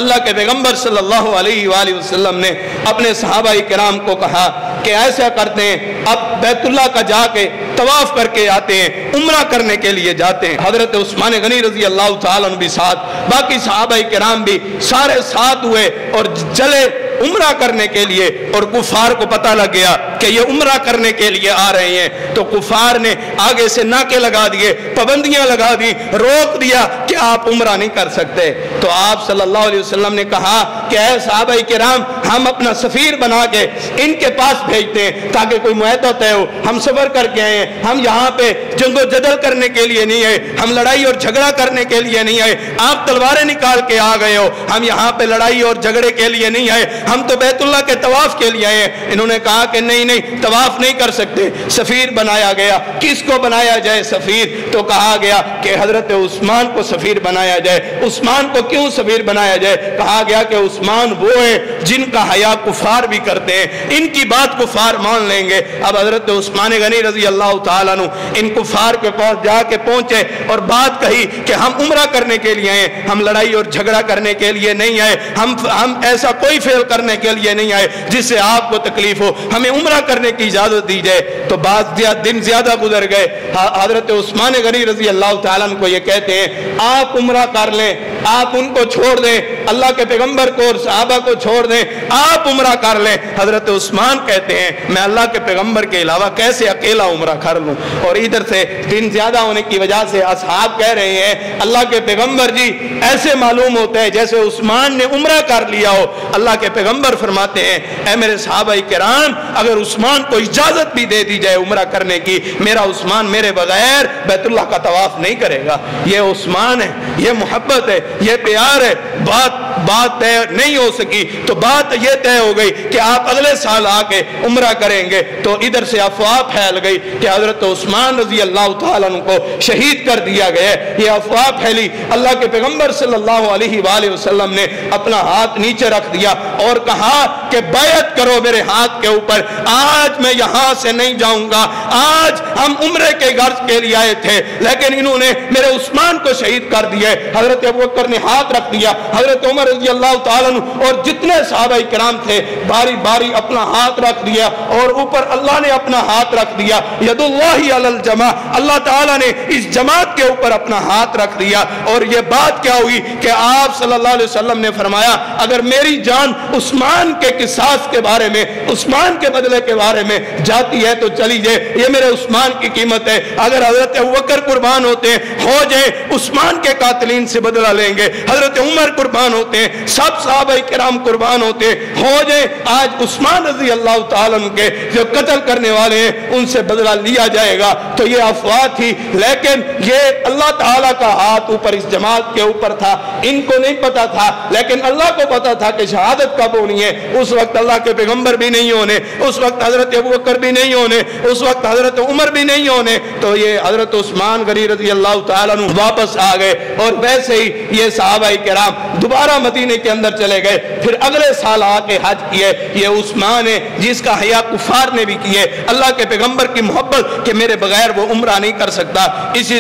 اللہ کے پیغمبر صلی اللہ علیہ وآلہ وسلم نے اپنے صحابہ کرام کو کہا کہ ایسا کرتے ہیں، اب بیت اللہ کا جا کے طواف کر کے آتے ہیں، عمرہ کرنے کے لیے جاتے ہیں۔ حضرت عثمان غنی رضی اللہ تعالیٰ عنہ بھی ساتھ، باقی صحابہ کرام بھی سارے ساتھ ہوئے اور چلے عمرہ کرنے کے لیے، اور کفار کو پتہ لگ گیا کہ یہ عمرہ کرنے کے لیے آ رہے ہیں، تو کفار نے آگے سے ناکے لگا دیے، پابندیاں لگا دی، روک دیا کہ آپ عمرہ نہیں کر سکتے۔ تو آپ صلی اللہ علیہ وسلم نے کہا کہ اے صحابہ کرام، ہم اپنا سفیر بنا کے ان کے پاس بھیجتے ہیں تاکہ کوئی معاہدہ طے ہو، ہم سفر کر کے آئے ہیں، ہم یہاں پہ جنگ و جدل کرنے کے لیے نہیں آئے، ہم لڑائی اور جھگڑا کرنے کے لیے نہیں آئے، آپ تلواریں نکال کے آ گئے ہو، ہم یہاں پہ لڑائی اور جھگڑے کے لیے نہیں آئے، ہم تو بیت اللہ کے طواف کے لیے آئے ہیں۔ انہوں نے کہا کہ نہیں نہیں، طواف نہیں کر سکتے۔ سفیر بنایا گیا۔ کس کو بنایا جائے سفیر؟ تو کہا گیا کہ حضرت عثمان کو سفیر بنایا جائے۔ عثمان کو کیوں سفیر بنایا جائے؟ کہا گیا کہ عثمان وہ ہے جن کا حیا کفار بھی کرتے ہیں، ان کی بات کفار مان لیں گے۔ اب حضرت عثمان غنی رضی اللہ تعالیٰ عنہ ان کفار کے پاس جا کے پہنچے اور بات کہی کہ ہم عمرہ کرنے کے لیے آئے، ہم لڑائی اور جھگڑا کرنے کے لیے نہیں آئے، ہم ایسا کوئی فعل کرنے کے لیے نہیں آئے جس سے آپ کو تکلیف ہو، ہمیں عمرہ کرنے کی اجازت دی جائے۔ تو بعض دن زیادہ گزر گئے، حضرت عثمان غنی رضی اللہ تعالیٰ عنہ کو یہ کہتے ہیں آپ عمرہ کر لیں، آپ ان کو چھوڑ دیں، اللہ کے پیغمبر کو اور صحابہ کو چھوڑ دیں، آپ عمرہ کر لیں۔ حضرت عثمان کہتے ہیں میں اللہ کے پیغمبر کے علاوہ کیسے اکیلا عمرہ کر لوں؟ اور ادھر سے دن زیادہ ہونے کی وجہ سے اصحاب کہہ رہے ہیں اللہ کے پیغمبر جی ایسے معلوم ہوتا ہے جیسے عثمان نے عمرہ کر لیا ہو۔ اللہ کے پیغمبر فرماتے ہیں اے میرے صحابہ کرام، اگر عثمان کو اجازت بھی دے دی جائے عمرہ کرنے کی، میرا عثمان میرے بغیر بیت اللہ کا طواف نہیں کرے گا۔ یہ عثمان ہے، یہ محبت ہے، یہ پیار ہے۔ بات طے نہیں ہو سکی تو بات یہ طے ہو گئی کہ آپ اگلے سال آ کے عمرہ کریں گے۔ تو ادھر سے افواہ پھیل گئی کہ حضرت عثمان رضی اللہ تعالیٰ عنہ کو شہید کر دیا گیا۔ یہ افواہ پھیلی، اللہ کے پیغمبر صلی اللہ علیہ وآلہ وسلم نے اپنا ہاتھ نیچے رکھ دیا اور کہا کہ بیعت کرو میرے ہاتھ کے اوپر، آج میں یہاں سے نہیں جاؤں گا، آج ہم عمرے کے غرض کے لیے آئے تھے لیکن انہوں نے میرے عثمان کو شہید کر دیا۔ حضرت ابوبکر نے ہاتھ رکھ دیا، حضرت عمر رضی اللہ تعالیٰ عنہ اور جتنے صحابہ کرام تھے باری باری اپنا ہاتھ رکھ دیا اور اوپر اللہ نے اپنا ہاتھ رکھ دیا۔ ید اللہ علی الجماع، اللہ تعالیٰ نے اس جماعت کے اوپر اپنا ہاتھ رکھ دیا۔ اور یہ بات کیا ہوئی کہ آپ صلی اللہ علیہ وسلم نے فرمایا اگر میری جان عثمان کے قصاص کے بارے میں، عثمان کے بدلے کے بارے میں جاتی ہے تو چلی جائے، یہ میرے عثمان کی قیمت ہے۔ اگر حضرت ابوبکر قربان ہوتے ہیں ہو جائے، عثمان کے قاتلین سے بدلہ لیں گے۔ حضرت عمر قربان ہوتے ہیں، سب صحابہ کرام قربان ہوتے ہیں، ہو جائے آج عثمان رضی اللہ تعالیٰ عنہ کے جو قتل کرنے والے ہیں ان سے بدلہ لیا جائے گا۔ تو یہ افواہ تھی، لیکن یہ اللہ تعالیٰ کا ہاتھ اوپر اس جماعت کے اوپر تھا۔ ان کو نہیں پتا تھا لیکن اللہ کو پتا تھا کہ شہادت کب ہونی ہے۔ اس وقت اللہ کے پیغمبر بھی نہیں ہونے، اس وقت حضرت ابوبکر بھی نہیں ہونے، اس وقت حضرت عمر بھی نہیں ہونے۔ تو یہ حضرت عثمان غنی رضی اللہ تعالیٰ عنہ واپس آ گئے اور ویسے ہی یہ صحابہ کرام دوبارہ مدینے کے اندر چلے گئے۔ پھر اگلے سال آ کے حج کیے۔ یہ عثمان ہے جس کا حیا کفار نے بھی کیے، اللہ کے پیغمبر کی محبت کہ میرے بغیر وہ عمرہ نہیں کر سکتا۔ اسی